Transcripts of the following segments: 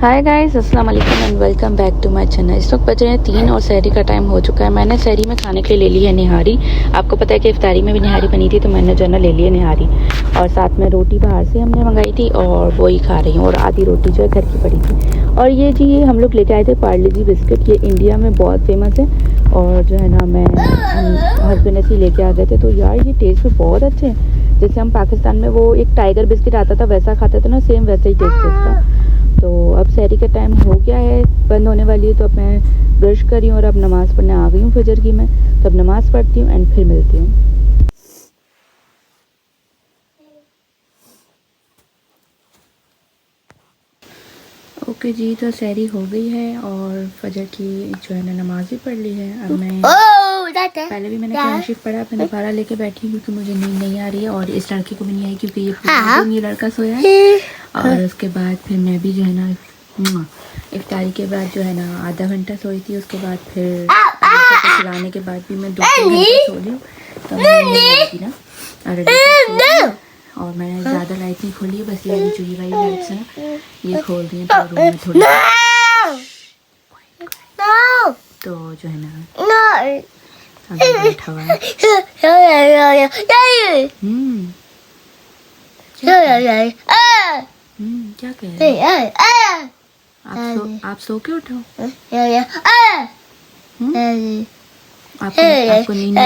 हाय guys, अस्सलाम वालेकुम and welcome back to my channel. इस वक्त बज रहे हैं 3 और सहरी का टाइम हो चुका है। मैंने सहरी में खाने के लिए ले ली है निहारी। आपको पता है कि इफ्तारी में भी निहारी बनी थी, तो मैंने जो है ना ले ली है निहारी। और साथ में रोटी बाहर से हमने मंगाई थी और वो ही खा रही हूँ। और आधी रोटी जो है घर की पड़ी थी। और ये जी ये हम लोग लेके आए थे पार्ले जी बिस्किट। ये इंडिया में बहुत फेमस है। और जो है ना हम हस्बैंड ऐसे ही लेके आ गए थे। तो यार ये टेस्ट में बहुत अच्छे हैं। जैसे हम पाकिस्तान में वो एक टाइगर बिस्किट आता था वैसा खाते थे ना, सेम वैसा ही टेस्ट है इसका। तो अब सहरी का टाइम हो गया है, बंद होने वाली है। तो अब मैं ब्रश कर रही हूँ और अब नमाज़ पढ़ने आ गई हूँ फजर की मैं। तो अब नमाज़ पढ़ती हूँ एंड फिर मिलती हूँ। ओके जी, तो सहरी हो गई है और फजर की जो है ना नमाज भी पढ़ ली है। अब मैं पहले भी मैंने कुरान शरीफ पढ़ा, अपने दोबारा लेके बैठी क्योंकि मुझे नींद नहीं आ रही है और इस लड़के को भी नहीं आई क्योंकि ये पूरा दिन ये लड़का सोया है। और उसके बाद फिर मैं भी जो है ना इफ्तारी के बाद जो है ना आधा घंटा सोई थी। उसके बाद फिर खिलाने के बाद भी मैं 2-3 घंटे सो ली। तो मैं ना और मैंने ज़्यादा लाइट नहीं खोली है, बस ये जो ये वाली लाइट्स है ना ये खोल दी है रूम में थोड़ी। तो जो है ना अभी बैठा हुआ है। क्या कह रहे हैं आप सो के उठो। आपको नींद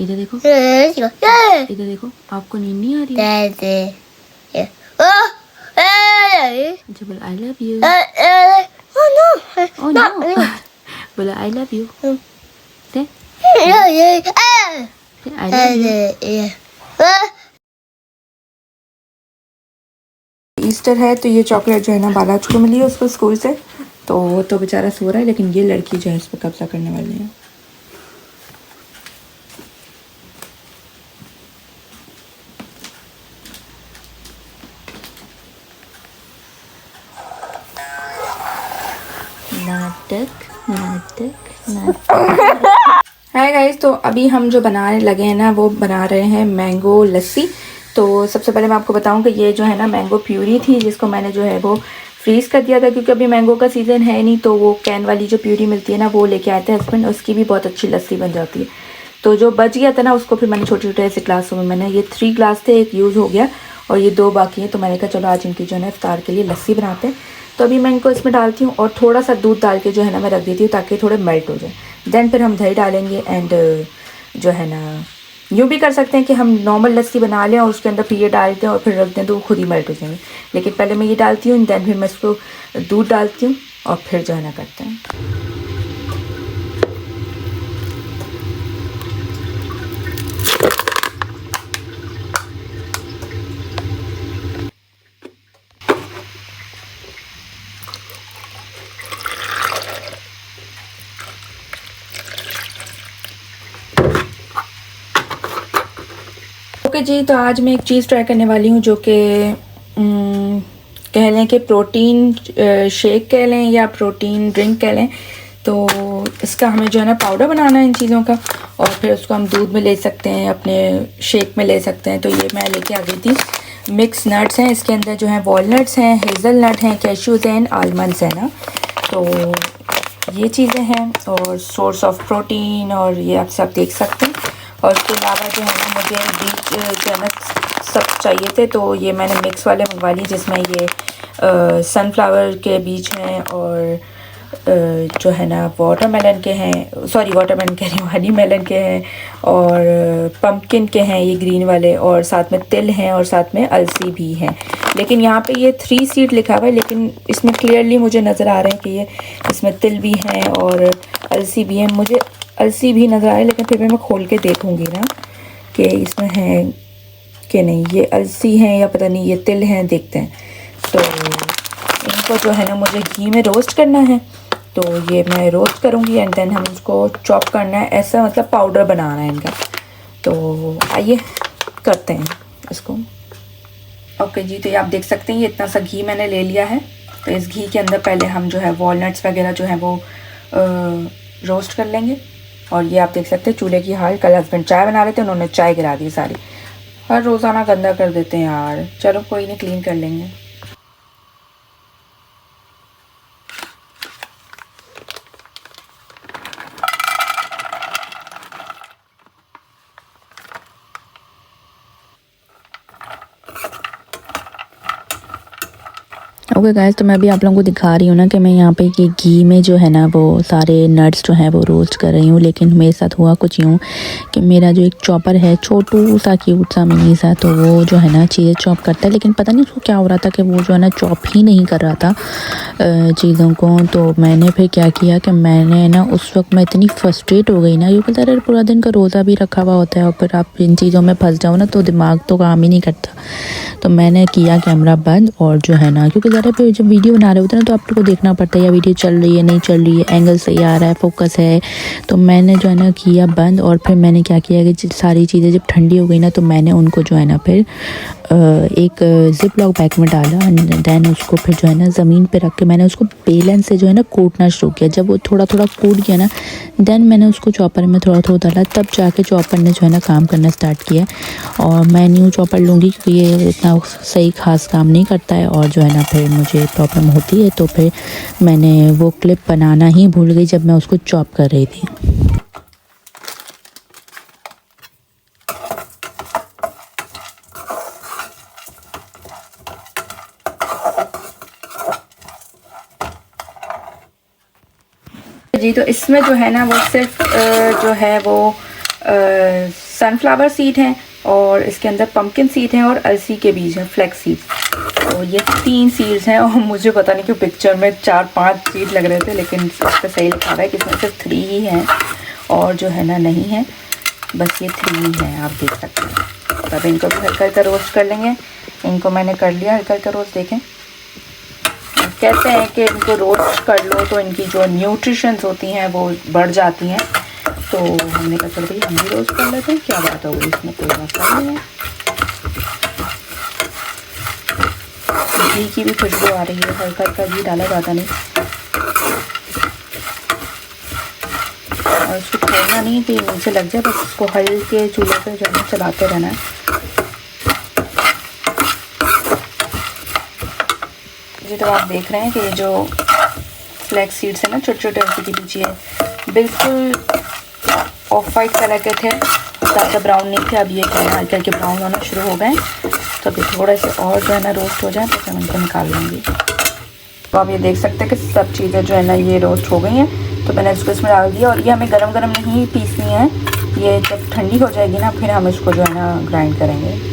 इधर देखो, इधर देखो, आपको नींद नहीं आ रही है? अच्छा बोला I love you. Oh no बोला I love you. I love you. Easter है तो ये चॉकलेट जो है ना बालाज को मिली है उसको स्कूल से। तो वो तो बेचारा सो रहा है, लेकिन ये लड़की जो है इस पर कब्जा करने वाली है। नाटक नाटक नाटक। हाय गाइस, तो अभी हम जो बनाने लगे हैं ना वो बना रहे हैं मैंगो लस्सी। तो सबसे पहले मैं आपको बताऊं कि ये जो है ना मैंगो प्यूरी थी जिसको मैंने जो है वो फ्रीज़ कर दिया था क्योंकि अभी मैंगो का सीज़न है नहीं। तो वो कैन वाली जो प्यूरी मिलती है ना वो लेके आए थे हस्बैंड, उसकी भी बहुत अच्छी लस्सी बन जाती है। तो जो बच गया था ना उसको फिर मैंने छोटे छोटे ऐसे ग्लासों में, मैंने ये 3 ग्लास थे, एक यूज़ हो गया और ये 2 बाकी हैं। तो मैंने कहा चलो आज इनकी जो है ना इफ्तार के लिए लस्सी बनाते हैं। तो अभी मैं इनको इसमें डालती हूँ और थोड़ा सा दूध डाल के जो है ना मैं रख देती हूँ ताकि थोड़े मेल्ट हो जाए। देन फिर हम दही डालेंगे एंड जो है ना यूँ भी कर सकते हैं कि हम नॉर्मल लस्सी बना लें और उसके अंदर फिर ये डाल दें और फिर रख दें तो वो खुद ही मेल्ट हो जाएंगे। लेकिन पहले मैं ये डालती हूँ देन फिर मैं इसको दूध डालती हूँ और फिर जो है ना करते हैं। ओके जी, तो आज मैं एक चीज़ ट्राई करने वाली हूँ जो कि कह लें कि प्रोटीन शेक कह लें या प्रोटीन ड्रिंक कह लें। तो इसका हमें जो है ना पाउडर बनाना है इन चीज़ों का और फिर उसको हम दूध में ले सकते हैं, अपने शेक में ले सकते हैं। तो ये मैं लेके आ गई थी। मिक्स नट्स हैं इसके अंदर, जो है वॉलनट्स हैं, हेज़लनट हैं, कैश्यूज़ हैं, आलमंड्स हैं ना। तो ये चीज़ें हैं और सोर्स ऑफ प्रोटीन और ये आप सब देख सकते हैं। और उसके अलावा जो है ना मुझे बीज जो है ना सब चाहिए थे, तो ये मैंने मिक्स वाले मंगवा लिए जिसमें ये सनफ्लावर के बीज हैं और जो है ना वाटरमेलन के हैं, सॉरी वाटरमेलन कह रही हूँ, हनी मेलन के हैं, और पम्पकिन के हैं ये ग्रीन वाले, और साथ में तिल हैं, और साथ में अलसी भी हैं। लेकिन यहाँ पे ये 3 सीड लिखा हुआ है, लेकिन इसमें क्लियरली मुझे नज़र आ रहे हैं कि ये इसमें तिल भी हैं और अलसी भी है। मुझे अलसी भी नज़र आ रही है, लेकिन फिर भी मैं खोल के देखूँगी ना कि इसमें है कि नहीं, ये अलसी हैं या पता नहीं ये तिल हैं, देखते हैं। तो इनको जो है ना मुझे घी में रोस्ट करना है, तो ये मैं रोस्ट करूँगी एंड देन हम इसको चॉप करना है, ऐसा मतलब पाउडर बनाना है इनका। तो आइए करते हैं इसको। ओके जी, तो ये आप देख सकते हैं ये इतना सा घी मैंने ले लिया है। तो इस घी के अंदर पहले हम जो है वॉलनट्स वगैरह जो है वो रोस्ट कर लेंगे। और ये आप देख सकते हैं चूल्हे की हाल, कल हस्बैंड चाय बना रहे थे, उन्होंने चाय गिरा दी सारी। हर रोज़ाना गंदा कर देते हैं यार, चलो कोई नहीं, क्लीन कर लेंगे। ओके गाइस, तो मैं अभी आप लोगों को दिखा रही हूँ ना कि मैं यहाँ पे ये घी में जो है ना वो सारे नट्स जो हैं वो रोस्ट कर रही हूँ। लेकिन मेरे साथ हुआ कुछ यूँ कि मेरा जो एक चॉपर है छोटू सा क्यूट सा मिनी सा, तो वो जो है ना चीज़ें चॉप करता है, लेकिन पता नहीं उसको क्या हो रहा था कि वो जो है ना चॉप ही नहीं कर रहा था चीज़ों को। तो मैंने फिर क्या किया कि मैंने ना उस वक्त मैं इतनी फ्रस्ट्रेट हो गई ना, क्योंकि ज़रा पूरा दिन का रोज़ा भी रखा हुआ होता है और फिर आप इन चीज़ों में फंस जाओ ना तो दिमाग तो काम ही नहीं करता। तो मैंने किया कैमरा बंद, और जो है ना क्योंकि ज़रा पे जब वीडियो बना रहे होते हैं ना तो आपको देखना पड़ता है या वीडियो चल रही है नहीं चल रही है, एंगल सही आ रहा है, फोकस है। तो मैंने जो है ना किया बंद, और फिर मैंने क्या किया कि सारी चीज़ें जब ठंडी हो गई ना तो मैंने उनको जो है ना फिर एक जिप लॉक बैग में डाला। दैन उसको फिर जो है ना ज़मीन पे रख के मैंने उसको बेलन से जो है ना कूटना शुरू किया। जब वो थोड़ा थोड़ा कूट गया ना, दैन मैंने उसको चॉपर में थोड़ा थोड़ा डाला, तब जाके चॉपर ने जो है ना काम करना स्टार्ट किया। और मैं न्यू चॉपर लूँगी क्योंकि ये इतना सही खास काम नहीं करता है, और जो है ना फिर मुझे प्रॉब्लम होती है। तो फिर मैंने वो क्लिप बनाना ही भूल गई जब मैं उसको चॉप कर रही थी। जी, तो इसमें जो है ना वो सिर्फ जो है वो सनफ्लावर सीड हैं, और इसके अंदर पम्पकिन सीड हैं, और अलसी के बीज हैं, फ्लैक्स सीड। तो ये 3 सीड्स हैं, और मुझे पता नहीं क्यों पिक्चर में 4-5 सीड लग रहे थे, लेकिन इस पर सही लिखा हुआ है कि इसमें सिर्फ 3 ही हैं, और जो है ना नहीं है, बस ये 3 ही हैं, आप देख सकते हैं। तो अब इनको भी हल्का हल्का रोस्ट कर लेंगे। इनको मैंने कर लिया हल्का हल्का रोस्ट। देखें, कहते हैं कि इनको रोस्ट कर लो तो इनकी जो न्यूट्रिशंस होती हैं वो बढ़ जाती हैं। तो हमने कहा चलो भाई हम भी रोस्ट कर लेते हैं, क्या बात होगी, इसमें कोई मसला नहीं है। घी की भी खुशबू आ रही है, हल्का हल्का घी डाला ज़्यादा नहीं, और उसको छोड़ना नहीं कि नीचे लग जाए, बस उसको हल्के चूल्हे पे जो है चलाते रहना है। जी, तो आप देख रहे हैं कि ये जो फ्लैक्स सीड्स है ना छोटे छोटे अलसी के बीच, ये बिल्कुल ऑफ वाइट कलर के थे, ज़्यादा ब्राउन नहीं थे। अब ये क्या है हल्के हल्के ब्राउन होना शुरू हो गए। तो अभी थोड़े से और जो है ना रोस्ट हो जाए तो फिर उनको निकाल लूँगी। तो आप ये देख सकते हैं कि सब चीज़ें जो है ना ये रोस्ट हो गई हैं। तो मैंने इसको इसमें डाल दिया, और ये हमें गरम गरम नहीं पीसनी है, ये जब ठंडी हो जाएगी ना फिर हम इसको जो है ना ग्राइंड करेंगे।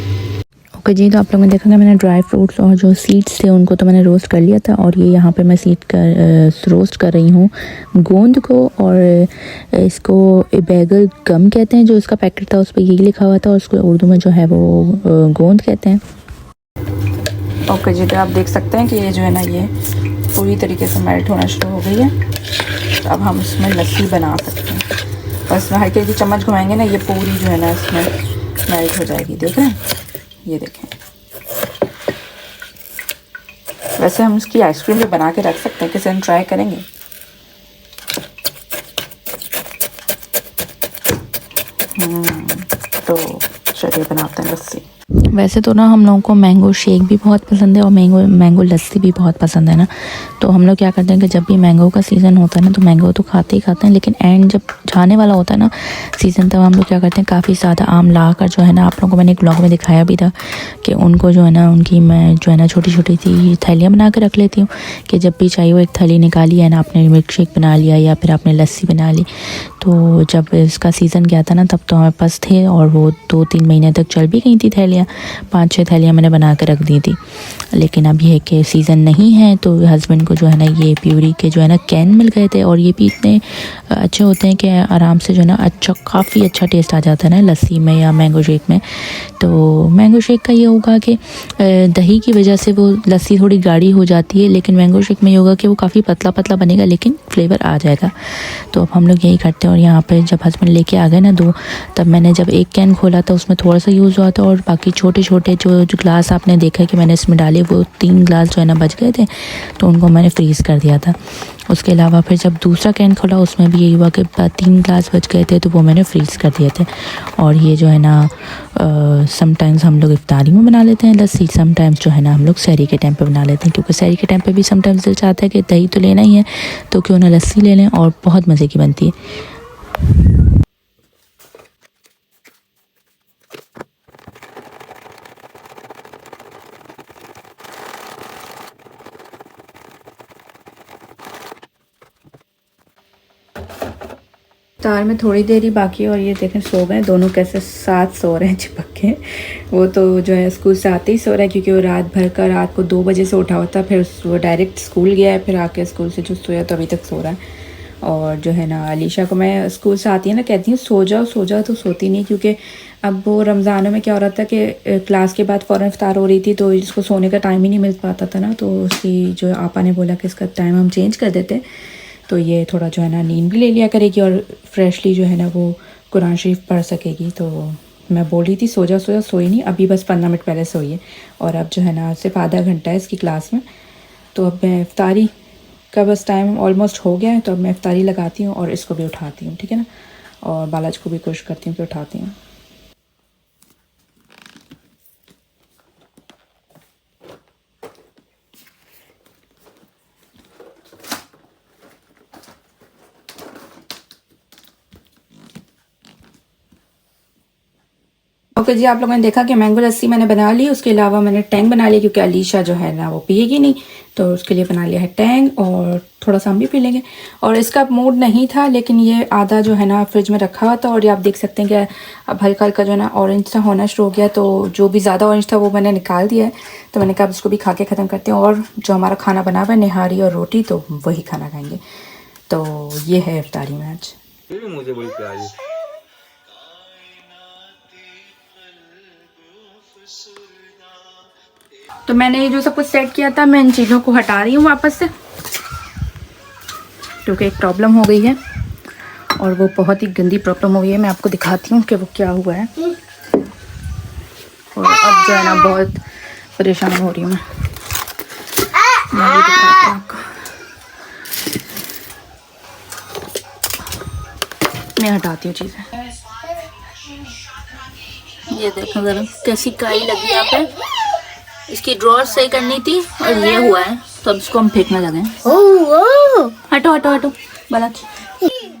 ओके जी, तो आप लोगों ने देखा कि मैंने ड्राई फ्रूट्स और जो सीड्स थे उनको तो मैंने रोस्ट कर लिया था, और ये यहाँ पे मैं रोस्ट कर रही हूँ गोंद को, और इसको बैगल गम कहते हैं। जो इसका पैकेट था उस पर यही लिखा हुआ था, और उसको उर्दू में जो है वो गोंद कहते हैं। ओके जी, तो आप देख सकते हैं कि ये जो है ना ये पूरी तरीके से मेल्ट होना शुरू हो गई है। तो अब हम इसमें लस्सी बना सकते हैं, बस हल्के हल्के चम्मच घुमाएंगे ना, ये पूरी जो है ना इसमें मेल्ट हो जाएगी। देख रहे हैं, ये देखें। वैसे हम इसकी आइसक्रीम भी बना के रख सकते हैं, किसी दिन ट्राई करेंगे। तो चलिए बनाते हैं लस्सी। वैसे तो ना हम लोगों को मैंगो शेक भी बहुत पसंद है, और मैंगो लस्सी भी बहुत पसंद है ना। तो हम लोग क्या करते हैं कि जब भी मैंगो का सीज़न होता है ना तो मैंगो तो खाते ही खाते हैं, लेकिन एंड छाने वाला होता है ना सीज़न, तब हम लोग क्या करते हैं काफ़ी ज़्यादा आम ला कर जो है ना, आप लोगों को मैंने एक ब्लॉग में दिखाया भी था कि उनको जो है ना उनकी मैं जो है ना छोटी छोटी सी थैलियाँ बना कर रख लेती हूँ कि जब भी चाहिए वो एक थैली निकाली है ना, आपने मिल्क शेक बना लिया या फिर आपने लस्सी बना ली। तो जब इसका सीज़न गया था ना तब तो हमारे पास थे और वो 2-3 महीने तक चल भी गई थी थैलियाँ, 5-6 थैलियाँ मैंने बना कर रख दी थी। लेकिन अब ये कि सीज़न नहीं है तो हस्बैंड को जो है ना ये प्यूरी के जो है ना कैन मिल गए थे और ये भी इतने अच्छे होते हैं कि आराम से जो है ना अच्छा काफ़ी अच्छा टेस्ट आ जाता है ना लस्सी में या मैंगो शेक में। तो मैंगो शेक का ये होगा कि दही की वजह से वो लस्सी थोड़ी गाढ़ी हो जाती है, लेकिन मैंगो शेक में ये होगा कि वो काफ़ी पतला पतला बनेगा लेकिन फ्लेवर आ जाएगा। तो अब हम लोग यही करते हैं। और यहाँ पे जब हस्बैंड लेके आ गए ना 2, तब मैंने जब एक कैन खोला था उसमें थोड़ा सा यूज़ हुआ था और बाकी छोटे छोटे जो ग्लास आपने देखा कि मैंने इसमें डाले वो 3 ग्लास जो है ना बच गए थे, तो उनको मैंने फ्रीज़ कर दिया था। उसके अलावा फिर जब दूसरा कैन खोला उसमें भी यही हुआ कि 3 ग्लास बच गए थे, तो वो मैंने फ्रीज़ कर दिए थे। और ये जो है ना समटाइम्स हम लोग इफ्तारी में बना लेते हैं लस्सी, समटाइम्स जो है ना हम लोग सहरी के टाइम पे बना लेते हैं, क्योंकि सहरी के टाइम पे भी समटाइम्स दिल चाहता है कि दही तो लेना ही है तो क्यों ना लस्सी ले लें, और बहुत मज़े की बनती है। इफ्तार में थोड़ी देर ही बाकी है और ये देखें सो गए दोनों, कैसे साथ सो रहे हैं चिपक के। वो तो जो है स्कूल से आते ही सो रहा है क्योंकि वो रात को 2 बजे से उठा होता, फिर वो डायरेक्ट स्कूल गया है, फिर आके स्कूल से जो सोया तो अभी तक सो रहा है। और जो है ना अलीशा को मैं स्कूल से आती है ना कहती हूँ सो जाओ, तो सोती नहीं, क्योंकि अब वो रमज़ानों में क्या हो रहा था कि क्लास के बाद फ़ौरन इफ्तार हो रही थी तो इसको सोने का टाइम ही नहीं मिल पाता था ना, तो उसकी जो आपा ने बोला कि इसका टाइम हम चेंज कर देते, तो ये थोड़ा जो है ना नींद भी ले लिया करेगी और फ्रेशली जो है ना वो कुरान शरीफ पढ़ सकेगी। तो मैं बोल रही थी सो जा, सोई नहीं, अभी बस 15 मिनट पहले सोई है और अब जो है ना सिर्फ आधा घंटा है इसकी क्लास में। तो अब मैं इफ्तारी का बस टाइम ऑलमोस्ट हो गया है, तो अब मैं इफ्तारी लगाती हूँ और इसको भी उठाती हूँ, ठीक है ना, और बालाजी को भी कोशिश करती हूँ कि उठाती हूँ। ओके जी, आप लोगों ने देखा कि मैंगो लस्सी मैंने बना ली, उसके अलावा मैंने टैंग बना लिया क्योंकि अलीशा जो है ना वो पिएगी नहीं, तो उसके लिए बना लिया है टैंग और थोड़ा सा हम भी पी लेंगे। और इसका मूड नहीं था लेकिन ये आधा जो है ना फ्रिज में रखा हुआ था और ये आप देख सकते हैं कि अब हल्का हल्का जो है ना ऑरेंज सा होना शुरू हो गया, तो जो भी ज़्यादा ऑरेंज था वो मैंने निकाल दिया है। तो मैंने कहा इसको भी खा के ख़त्म करते हैं और जो हमारा खाना बना हुआ है निहारी और रोटी, तो वही खाना खाएँगे। तो ये है इफ्तारी में आज। तो मैंने ये जो सब कुछ सेट किया था मैं इन चीज़ों को हटा रही हूँ वापस से, क्योंकि एक प्रॉब्लम हो गई है और वो बहुत ही गंदी प्रॉब्लम हो गई है। मैं आपको दिखाती हूँ कि वो क्या हुआ है और अब जो है ना बहुत परेशान हो रही हूँ मैं भी दिखाती हूँ आपको। मैं हटाती हूँ चीज़ें। ये देखो ज़रा कैसी काई लगी यहाँ पे, इसकी ड्रॉर सही करनी थी और ये हुआ है, तो अब इसको हम फेंकने लगे। हटो हटो हटो बालाजी।